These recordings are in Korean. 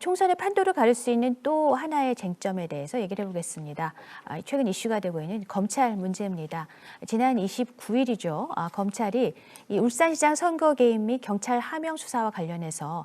총선의 판도를 가를 수 있는 또 하나의 쟁점에 대해서 얘기를 해보겠습니다. 최근 이슈가 되고 있는 검찰 문제입니다. 지난 29일이죠. 검찰이 이 울산시장 선거 개입 및 경찰 하명 수사와 관련해서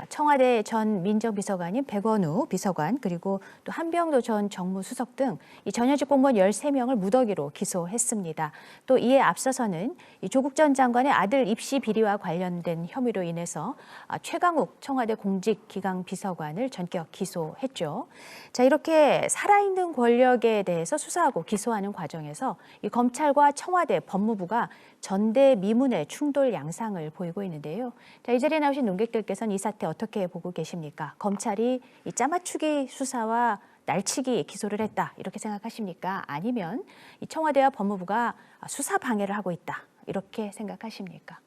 청와대 전 민정비서관인 백원우 비서관 그리고 또 한병도 전 정무수석 등 이 전현직 공무원 13명을 무더기로 기소했습니다. 또 이에 앞서서는 이 조국 전 장관의 아들 입시 비리와 관련된 혐의로 인해서 최강욱 청와대 공직기강 비서관을 전격 기소했죠. 자, 이렇게 살아있는 권력에 대해서 수사하고 기소하는 과정에서 이 검찰과 청와대, 법무부가 전대미문의 충돌 양상을 보이고 있는데요. 자, 이 자리에 나오신 논객들께서는 이 사태 어떻게 보고 계십니까? 검찰이 이 짜맞추기 수사와 날치기 기소를 했다 이렇게 생각하십니까? 아니면 이 청와대와 법무부가 수사 방해를 하고 있다 이렇게 생각하십니까?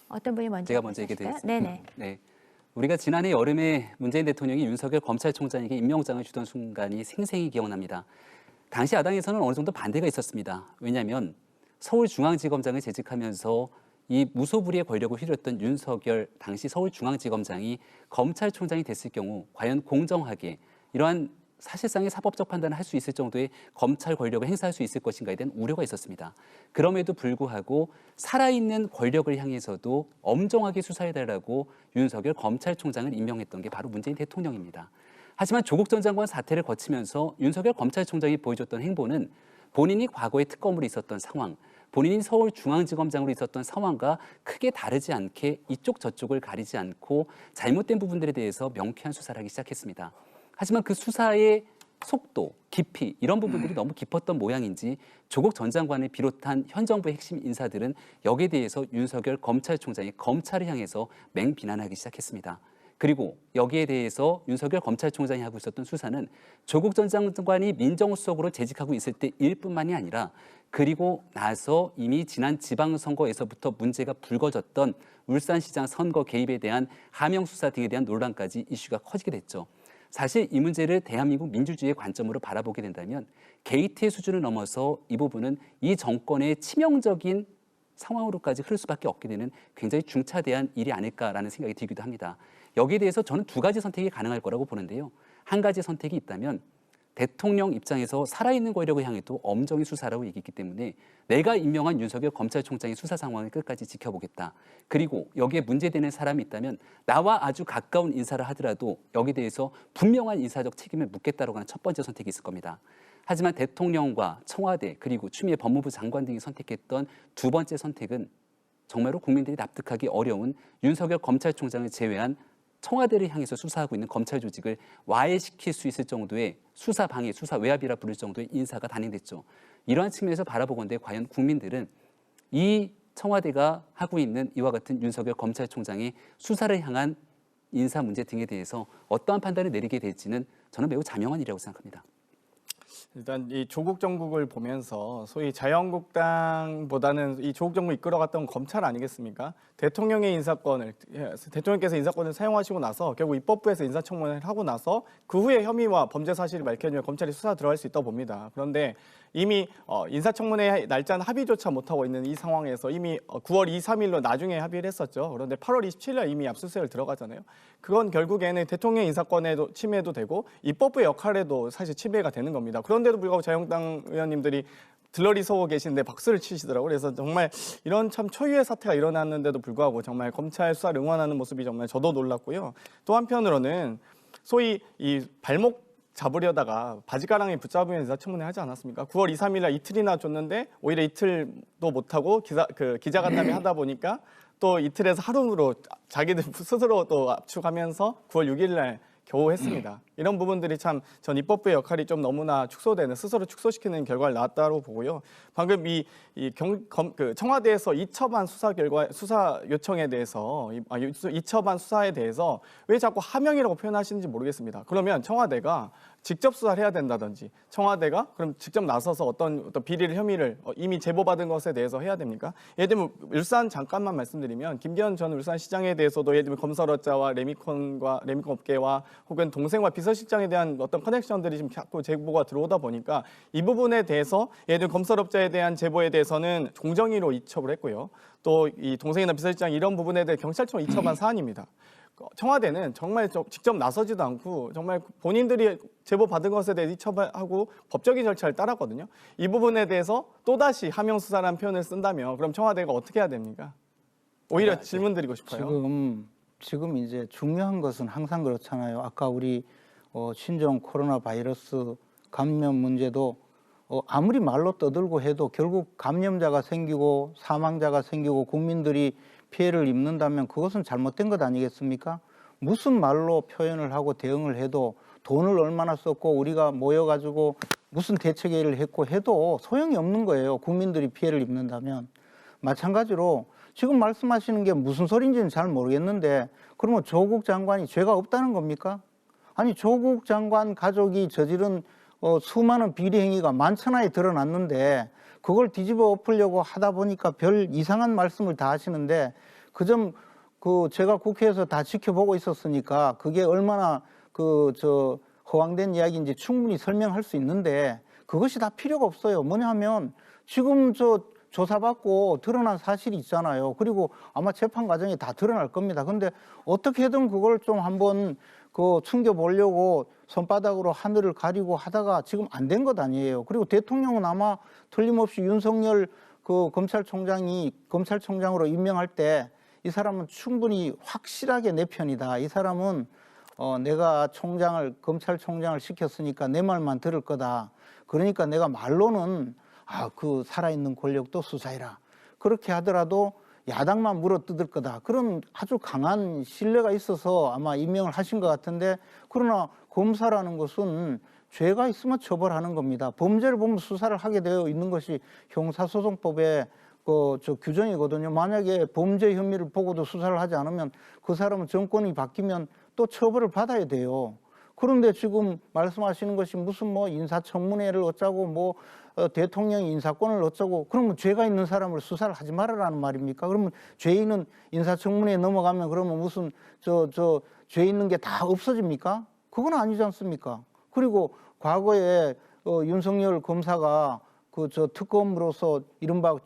어떤 분이 먼저? 제가 먼저 얘기드리겠습니다. 네네. 네. 우리가 지난해 여름에 문재인 대통령이 윤석열 검찰총장에게 임명장을 주던 순간이 생생히 기억납니다. 당시 야당에서는 어느 정도 반대가 있었습니다. 왜냐하면 서울중앙지검장을 재직하면서 이 무소불위의 권력을 휘둘렀던 윤석열 당시 서울중앙지검장이 검찰총장이 됐을 경우 과연 공정하게 이러한 사실상의 사법적 판단을 할 수 있을 정도의 검찰 권력을 행사할 수 있을 것인가에 대한 우려가 있었습니다. 그럼에도 불구하고 살아있는 권력을 향해서도 엄정하게 수사해달라고 윤석열 검찰총장을 임명했던 게 바로 문재인 대통령입니다. 하지만 조국 전 장관 사태를 거치면서 윤석열 검찰총장이 보여줬던 행보는 본인이 과거에 특검으로 있었던 상황, 본인이 서울중앙지검장으로 있었던 상황과 크게 다르지 않게 이쪽 저쪽을 가리지 않고 잘못된 부분들에 대해서 명쾌한 수사를 하기 시작했습니다. 하지만 그 수사의 속도, 깊이 이런 부분들이 너무 깊었던 모양인지 조국 전 장관을 비롯한 현 정부의 핵심 인사들은 여기에 대해서 윤석열 검찰총장이 검찰을 향해서 맹비난하기 시작했습니다. 그리고 여기에 대해서 윤석열 검찰총장이 하고 있었던 수사는 조국 전 장관이 민정수석으로 재직하고 있을 때일 뿐만이 아니라 그리고 나서 이미 지난 지방선거에서부터 문제가 불거졌던 울산시장 선거 개입에 대한 하명 수사 등에 대한 논란까지 이슈가 커지게 됐죠. 사실 이 문제를 대한민국 민주주의의 관점으로 바라보게 된다면 게이트의 수준을 넘어서 이 부분은 이 정권의 치명적인 상황으로까지 흐를 수밖에 없게 되는 굉장히 중차대한 일이 아닐까라는 생각이 들기도 합니다. 여기에 대해서 저는 두 가지 선택이 가능할 거라고 보는데요. 한 가지 선택이 있다면 대통령 입장에서 살아있는 권력을 향해도 엄정히 수사라고 얘기했기 때문에 내가 임명한 윤석열 검찰총장의 수사 상황을 끝까지 지켜보겠다. 그리고 여기에 문제되는 사람이 있다면 나와 아주 가까운 인사를 하더라도 여기에 대해서 분명한 인사적 책임을 묻겠다라고 하는 첫 번째 선택이 있을 겁니다. 하지만 대통령과 청와대 그리고 추미애 법무부 장관 등이 선택했던 두 번째 선택은 정말로 국민들이 납득하기 어려운 윤석열 검찰총장을 제외한 청와대를 향해서 수사하고 있는 검찰 조직을 와해시킬 수 있을 정도의 수사 방해, 수사 외압이라 부를 정도의 인사가 단행됐죠. 이러한 측면에서 바라보건대 과연 국민들은 이 청와대가 하고 있는 이와 같은 윤석열 검찰총장의 수사를 향한 인사 문제 등에 대해서 어떠한 판단을 내리게 될지는 저는 매우 자명한 일이라고 생각합니다. 일단 이 조국 정국을 보면서 소위 자유한국당보다는 이 조국 정국 이끌어갔던 검찰 아니겠습니까? 대통령의 인사권을 대통령께서 인사권을 사용하시고 나서 결국 입법부에서 인사청문회를 하고 나서 그 후에 혐의와 범죄 사실이 밝혀지면 검찰이 수사 들어갈 수 있다고 봅니다. 그런데 이미 인사청문회 날짜는 합의조차 못하고 있는 이 상황에서 이미 9월 2, 3일로 나중에 합의를 했었죠. 그런데 8월 27일 이미 압수수색을 들어가잖아요. 그건 결국에는 대통령 인사권에도 침해도 되고 입법부의 역할에도 사실 침해가 되는 겁니다. 그런데도 불구하고 자유한국당 의원님들이 들러리 서고 계시는데 박수를 치시더라고요. 그래서 정말 이런 참 초유의 사태가 일어났는데도 불구하고 정말 검찰 수사를 응원하는 모습이 정말 저도 놀랐고요. 또 한편으로는 소위 이 발목 잡으려다가 바지가랑이 붙잡으면 인사청문회 하지 않았습니까? 9월 2, 3일 날 이틀이나 줬는데 오히려 이틀도 못하고 기자간담회 하다 보니까 또 이틀에서 하루로 자기들 스스로 또 압축하면서 9월 6일 날 겨우 했습니다. 이런 부분들이 참 전 입법부의 역할이 좀 너무나 축소되는 스스로 축소시키는 결과를 낳았다고 보고요. 방금 청와대에서 이첩한 수사 요청에 대해서 이첩한 수사에 대해서 왜 자꾸 하명이라고 표현하시는지 모르겠습니다. 그러면 청와대가 직접 수사를 해야 된다든지 청와대가 그럼 직접 나서서 어떤 비리를 혐의를 이미 제보받은 것에 대해서 해야 됩니까? 예를 들면 울산 잠깐만 말씀드리면 김기현 전 울산시장에 대해서도 예를 들면 검설업자와 레미콘 업계와 혹은 동생과 비서실장에 대한 어떤 커넥션들이 지금 자꾸 제보가 들어오다 보니까 이 부분에 대해서 예를 들면 검설업자에 대한 제보에 대해서는 공정위로 이첩을 했고요. 또 이 동생이나 비서실장 이런 부분에 대해 경찰청으로 이첩한 사안입니다. 청와대는 정말 직접 나서지도 않고 정말 본인들이 제보 받은 것에 대해 처벌하고 법적인 절차를 따랐거든요. 이 부분에 대해서 또다시 하명 수사라는 표현을 쓴다면 그럼 청와대가 어떻게 해야 됩니까? 오히려 질문 드리고 싶어요. 지금 이제 중요한 것은 항상 그렇잖아요. 아까 우리 신종 코로나 바이러스 감염 문제도 아무리 말로 떠들고 해도 결국 감염자가 생기고 사망자가 생기고 국민들이 피해를 입는다면 그것은 잘못된 것 아니겠습니까? 무슨 말로 표현을 하고 대응을 해도 돈을 얼마나 썼고 우리가 모여가지고 무슨 대책회의를 했고 해도 소용이 없는 거예요. 국민들이 피해를 입는다면. 마찬가지로 지금 말씀하시는 게 무슨 소리인지는 잘 모르겠는데 그러면 조국 장관이 죄가 없다는 겁니까? 아니 조국 장관 가족이 저지른 수많은 비리 행위가 만천하에 드러났는데 그걸 뒤집어 엎으려고 하다 보니까 별 이상한 말씀을 다 하시는데 그 제가 국회에서 다 지켜보고 있었으니까 그게 얼마나 허황된 이야기인지 충분히 설명할 수 있는데 그것이 다 필요가 없어요. 뭐냐 하면 지금 조사받고 드러난 사실이 있잖아요. 그리고 아마 재판 과정에 다 드러날 겁니다. 근데 어떻게든 그걸 좀 한번 숨겨보려고 손바닥으로 하늘을 가리고 하다가 지금 안 된 것 아니에요. 그리고 대통령은 아마 틀림없이 윤석열 검찰총장으로 임명할 때 이 사람은 충분히 확실하게 내 편이다. 이 사람은 내가 검찰총장을 시켰으니까 내 말만 들을 거다. 그러니까 내가 말로는 살아있는 권력도 수사해라. 그렇게 하더라도 야당만 물어뜯을 거다. 그런 아주 강한 신뢰가 있어서 아마 임명을 하신 것 같은데 그러나 검사라는 것은 죄가 있으면 처벌하는 겁니다. 범죄를 보면 수사를 하게 되어 있는 것이 형사소송법의 규정이거든요. 만약에 범죄 혐의를 보고도 수사를 하지 않으면 그 사람은 정권이 바뀌면 또 처벌을 받아야 돼요. 그런데 지금 말씀하시는 것이 무슨 인사청문회를 어쩌고 대통령이 인사권을 어쩌고 그러면 죄가 있는 사람을 수사를 하지 말아라는 말입니까? 그러면 죄인은 인사청문회에 넘어가면 그러면 무슨 죄 있는 게 다 없어집니까? 그건 아니지 않습니까? 그리고 과거에 윤석열 검사가 특검으로서 이른바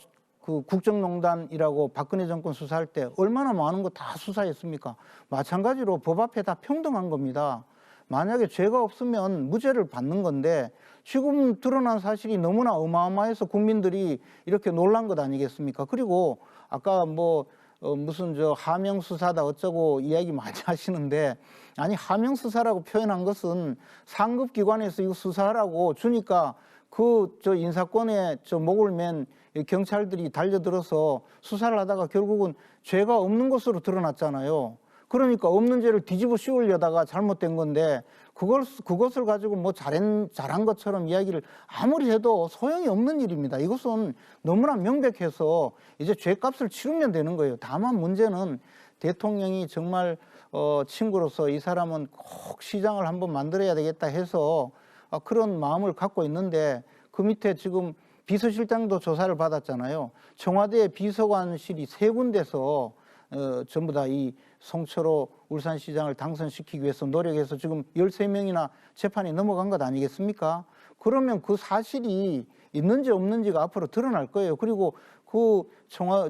국정농단이라고 박근혜 정권 수사할 때 얼마나 많은 거 다 수사했습니까? 마찬가지로 법 앞에 다 평등한 겁니다. 만약에 죄가 없으면 무죄를 받는 건데 지금 드러난 사실이 너무나 어마어마해서 국민들이 이렇게 놀란 것 아니겠습니까? 그리고 아까 무슨 하명 수사다 어쩌고 이야기 많이 하시는데 아니 하명 수사라고 표현한 것은 상급 기관에서 이거 수사하라고 주니까 인사권에 목을 맨 경찰들이 달려들어서 수사를 하다가 결국은 죄가 없는 것으로 드러났잖아요. 그러니까 없는 죄를 뒤집어 씌우려다가 잘못된 건데 그것을 가지고 잘한 것처럼 이야기를 아무리 해도 소용이 없는 일입니다. 이것은 너무나 명백해서 이제 죄값을 치르면 되는 거예요. 다만 문제는 대통령이 정말 친구로서 이 사람은 꼭 시장을 한번 만들어야 되겠다 해서 그런 마음을 갖고 있는데 그 밑에 지금 비서실장도 조사를 받았잖아요. 청와대 비서관실이 3군데서 전부 다 이 송철호 울산시장을 당선시키기 위해서 노력해서 지금 13명이나 재판에 넘어간 것 아니겠습니까? 그러면 그 사실이 있는지 없는지가 앞으로 드러날 거예요. 그리고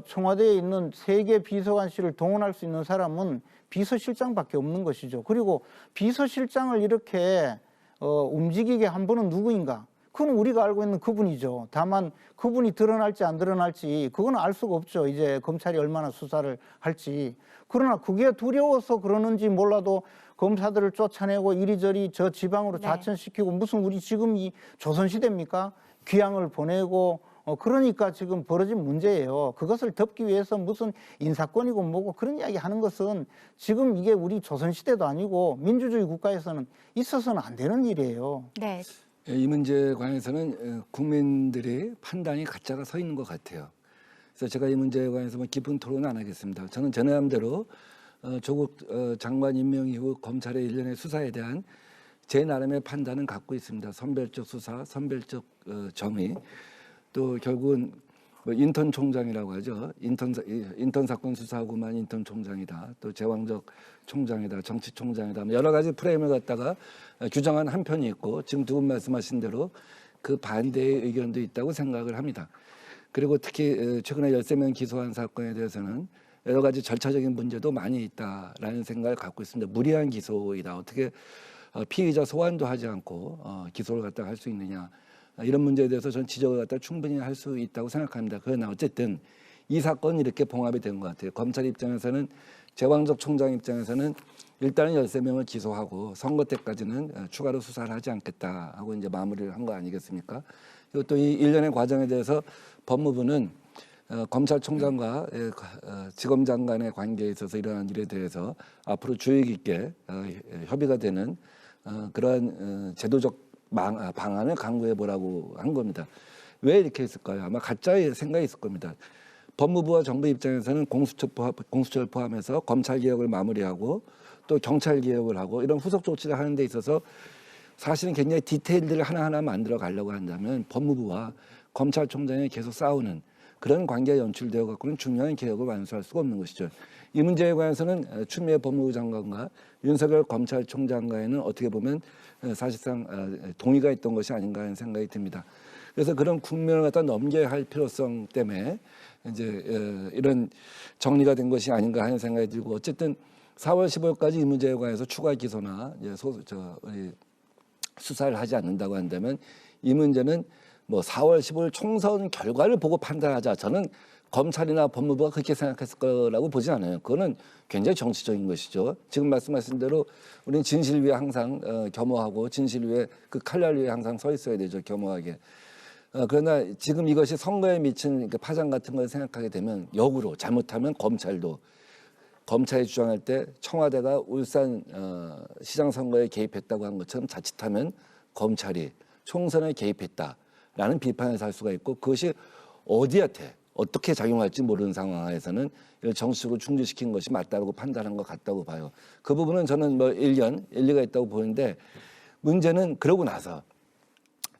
청와대에 있는 3개 비서관실을 동원할 수 있는 사람은 비서실장밖에 없는 것이죠. 그리고 비서실장을 이렇게 움직이게 한 분은 누구인가? 그건 우리가 알고 있는 그분이죠. 다만 그분이 드러날지 안 드러날지 그건 알 수가 없죠. 이제 검찰이 얼마나 수사를 할지. 그러나 그게 두려워서 그러는지 몰라도 검사들을 쫓아내고 이리저리 저 지방으로 자천시키고 무슨 우리 지금 이 조선시대입니까? 귀향을 보내고 그러니까 지금 벌어진 문제예요. 그것을 덮기 위해서 무슨 인사권이고 뭐고 그런 이야기 하는 것은 지금 이게 우리 조선시대도 아니고 민주주의 국가에서는 있어서는 안 되는 일이에요. 네. 이 문제에 관해서는 국민들의 판단이 가짜가 서 있는 것 같아요. 그래서 제가 이 문제에 관해서 깊은 토론은 안 하겠습니다. 저는 제 나름대로 조국 장관 임명 이후 검찰의 일련의 수사에 대한 제 나름의 판단은 갖고 있습니다. 선별적 수사, 선별적 정의, 또 결국은 인턴 총장이라고 하죠. 인턴 사건 수사하고만 인턴 총장이다. 또 제왕적 총장이다. 정치 총장이다. 여러 가지 프레임을 갖다가 규정한 한 편이 있고 지금 두 분 말씀하신 대로 그 반대의 의견도 있다고 생각을 합니다. 그리고 특히 최근에 13명 기소한 사건에 대해서는 여러 가지 절차적인 문제도 많이 있다라는 생각을 갖고 있습니다. 무리한 기소이다. 어떻게 피의자 소환도 하지 않고 기소를 갖다가 할 수 있느냐. 이런 문제에 대해서 저는 지적을 갖다 충분히 할 수 있다고 생각합니다. 그러나 어쨌든 이 사건이 이렇게 봉합이 된 것 같아요. 검찰 입장에서는 제왕적 총장 입장에서는 일단은 13명을 기소하고 선거 때까지는 추가로 수사를 하지 않겠다 하고 이제 마무리를 한 거 아니겠습니까? 그리고 또 이 일련의 과정에 대해서 법무부는 검찰총장과 지검장 간의 관계에 있어서 일어난 일에 대해서 앞으로 주의 깊게 협의가 되는 그러한 제도적 방안을 강구해 보라고 한 겁니다. 왜 이렇게 했을까요? 아마 가짜의 생각이 있을 겁니다. 법무부와 정부 입장에서는 공수처를 포함해서 검찰 개혁을 마무리하고 또 경찰 개혁을 하고 이런 후속 조치를 하는 데 있어서 사실은 굉장히 디테일들을 하나하나 만들어 가려고 한다면 법무부와 검찰총장이 계속 싸우는 그런 관계가 연출되어 갖고는 중요한 개혁을 완수할 수가 없는 것이죠. 이 문제에 관해서는 추미애 법무부 장관과 윤석열 검찰총장과에는 어떻게 보면 사실상 동의가 있던 것이 아닌가 하는 생각이 듭니다. 그래서 그런 국면을 갖다 넘겨야 할 필요성 때문에 이제 이런 정리가 된 것이 아닌가 하는 생각이 들고 어쨌든 4월 15일까지 이 문제에 관해서 추가 기소나 수사를 하지 않는다고 한다면 이 문제는 뭐 4월 15일 총선 결과를 보고 판단하자. 저는 검찰이나 법무부가 그렇게 생각했을 거라고 보지 않아요. 그거는 굉장히 정치적인 것이죠. 지금 말씀하신 대로 우리는 진실 위에 항상 겸허하고 진실 위에 그 칼날 위에 항상 서 있어야 되죠. 겸허하게. 그러나 지금 이것이 선거에 미친 파장 같은 걸 생각하게 되면 역으로 잘못하면 검찰이 주장할 때 청와대가 울산 시장 선거에 개입했다고 한 것처럼 자칫하면 검찰이 총선에 개입했다라는 비판을 살 수가 있고 그것이 어디한테 어떻게 작용할지 모르는 상황에서는 이를 정치적으로 충돌시킨 것이 맞다고 판단한 것 같다고 봐요. 그 부분은 저는 뭐 일리가 있다고 보는데 문제는 그러고 나서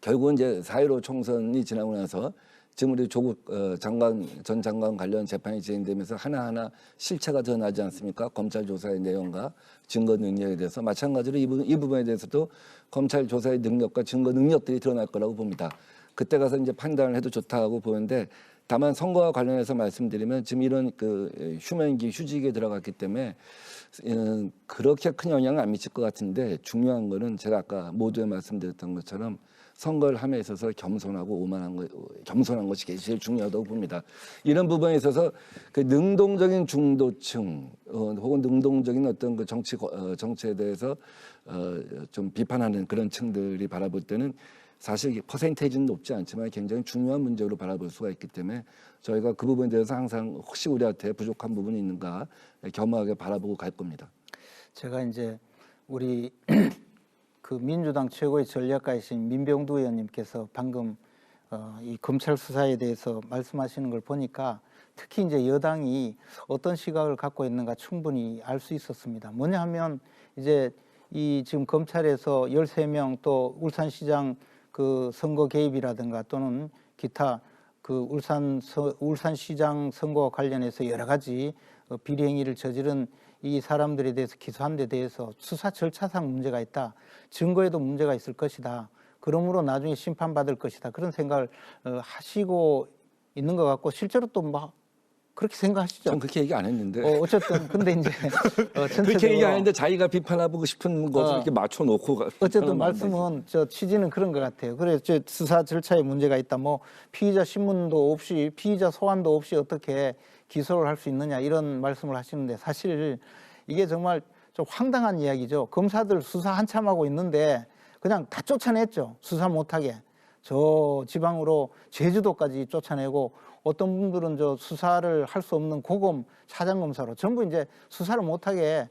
결국은 이제 4.15 총선이 지나고 나서 지금 우리 조국 전 장관 관련 재판이 진행되면서 하나하나 실체가 드러나지 않습니까? 검찰 조사의 내용과 증거 능력에 대해서 마찬가지로 이 부분에 대해서도 검찰 조사의 능력과 증거 능력들이 드러날 거라고 봅니다. 그때 가서 이제 판단을 해도 좋다고 보는데 다만 선거와 관련해서 말씀드리면 지금 이런 휴직에 들어갔기 때문에 그렇게 큰 영향을 안 미칠 것 같은데 중요한 거는 제가 아까 모두에 말씀드렸던 것처럼 선거를 함에 있어서 겸손한 것이 제일 중요하다고 봅니다. 이런 부분에 있어서 그 능동적인 중도층 혹은 능동적인 어떤 그 정치에 대해서 좀 비판하는 그런 층들이 바라볼 때는 사실 퍼센테이지는 높지 않지만 굉장히 중요한 문제로 바라볼 수가 있기 때문에 저희가 그 부분에 대해서 항상 혹시 우리한테 부족한 부분이 있는가 겸허하게 바라보고 갈 겁니다. 제가 이제 우리 그 민주당 최고의 전략가이신 민병두 의원님께서 방금 이 검찰 수사에 대해서 말씀하시는 걸 보니까 특히 이제 여당이 어떤 시각을 갖고 있는가 충분히 알 수 있었습니다. 뭐냐 하면 이제 이 지금 검찰에서 13명 또 울산시장 그 선거 개입이라든가 또는 기타 그 울산시장 선거와 관련해서 여러 가지 비리 행위를 저지른 이 사람들에 대해서 기소한 데 대해서 수사 절차상 문제가 있다. 증거에도 문제가 있을 것이다. 그러므로 나중에 심판받을 것이다. 그런 생각을 하시고 있는 것 같고 실제로 또 막 그렇게 생각하시죠? 전 그렇게 얘기 안 했는데. 어쨌든 근데 이제 그렇게 얘기 안 했는데 자기가 비판하고 싶은 것을 이렇게 맞춰놓고 어쨌든 말씀은 저 취지는 그런 것 같아요. 그래서 저 수사 절차에 문제가 있다. 뭐 피의자 신문도 없이 피의자 소환도 없이 어떻게 기소를 할 수 있느냐 이런 말씀을 하시는데 사실 이게 정말 좀 황당한 이야기죠. 검사들 수사 한참 하고 있는데 그냥 다 쫓아냈죠. 수사 못하게. 저 지방으로 제주도까지 쫓아내고 어떤 분들은 저 수사를 할 수 없는 고검 차장검사로 전부 이제 수사를 못하게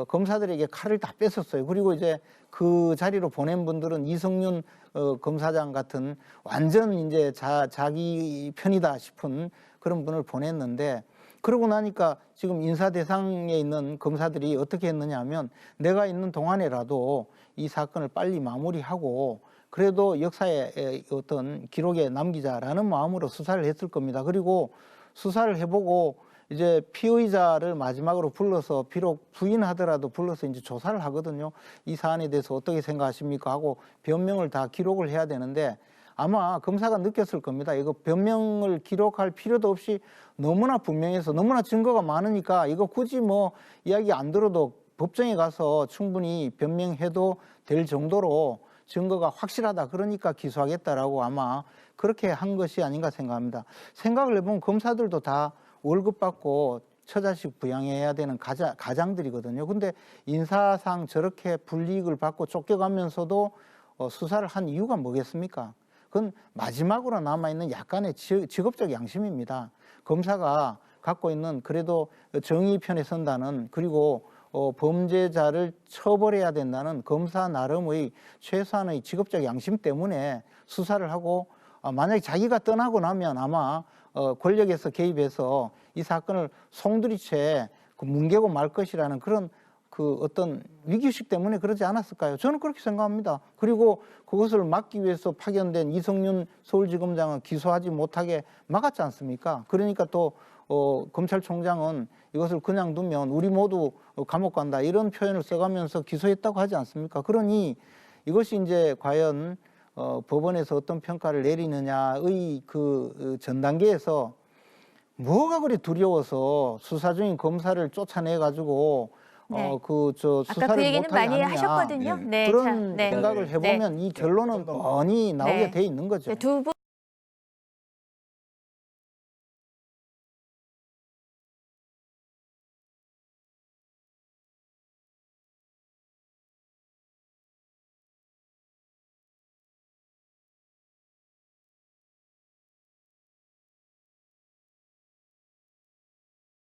검사들에게 칼을 다 뺐었어요. 그리고 이제 그 자리로 보낸 분들은 이성윤 검사장 같은 완전 이제 자기 편이다 싶은 그런 분을 보냈는데 그러고 나니까 지금 인사 대상에 있는 검사들이 어떻게 했느냐 하면 내가 있는 동안에라도 이 사건을 빨리 마무리하고 그래도 역사의 어떤 기록에 남기자라는 마음으로 수사를 했을 겁니다. 그리고 수사를 해보고 이제 피의자를 마지막으로 불러서 비록 부인하더라도 불러서 이제 조사를 하거든요. 이 사안에 대해서 어떻게 생각하십니까 하고 변명을 다 기록을 해야 되는데 아마 검사가 느꼈을 겁니다. 이거 변명을 기록할 필요도 없이 너무나 분명해서 너무나 증거가 많으니까 이거 굳이 뭐 이야기 안 들어도 법정에 가서 충분히 변명해도 될 정도로 증거가 확실하다. 그러니까 기소하겠다라고 아마 그렇게 한 것이 아닌가 생각합니다. 생각을 해보면 검사들도 다 월급 받고 처자식 부양해야 되는 가장들이거든요. 근데 인사상 저렇게 불이익을 받고 쫓겨가면서도 수사를 한 이유가 뭐겠습니까? 그건 마지막으로 남아있는 약간의 직업적 양심입니다. 검사가 갖고 있는 그래도 정의 편에 선다는 그리고 범죄자를 처벌해야 된다는 검사 나름의 최소한의 직업적 양심 때문에 수사를 하고 만약에 자기가 떠나고 나면 아마 권력에서 개입해서 이 사건을 송두리째 뭉개고 말 것이라는 그런 그 어떤 위기의식 때문에 그러지 않았을까요? 저는 그렇게 생각합니다. 그리고 그것을 막기 위해서 파견된 이성윤 서울지검장은 기소하지 못하게 막았지 않습니까? 그러니까 또 검찰총장은 이것을 그냥 두면 우리 모두 감옥 간다 이런 표현을 써가면서 기소했다고 하지 않습니까? 그러니 이것이 이제 과연 법원에서 어떤 평가를 내리느냐의 그 전 단계에서 뭐가 그리 두려워서 수사 중인 검사를 쫓아내 가지고 네. 아까 그 수사를 얘기는 못하게 많이 하느냐 하셨거든요. 네, 그런 참, 네. 생각을 해보면 이 결론은 뻔히 나오게 네. 돼 있는 거죠. 두 분.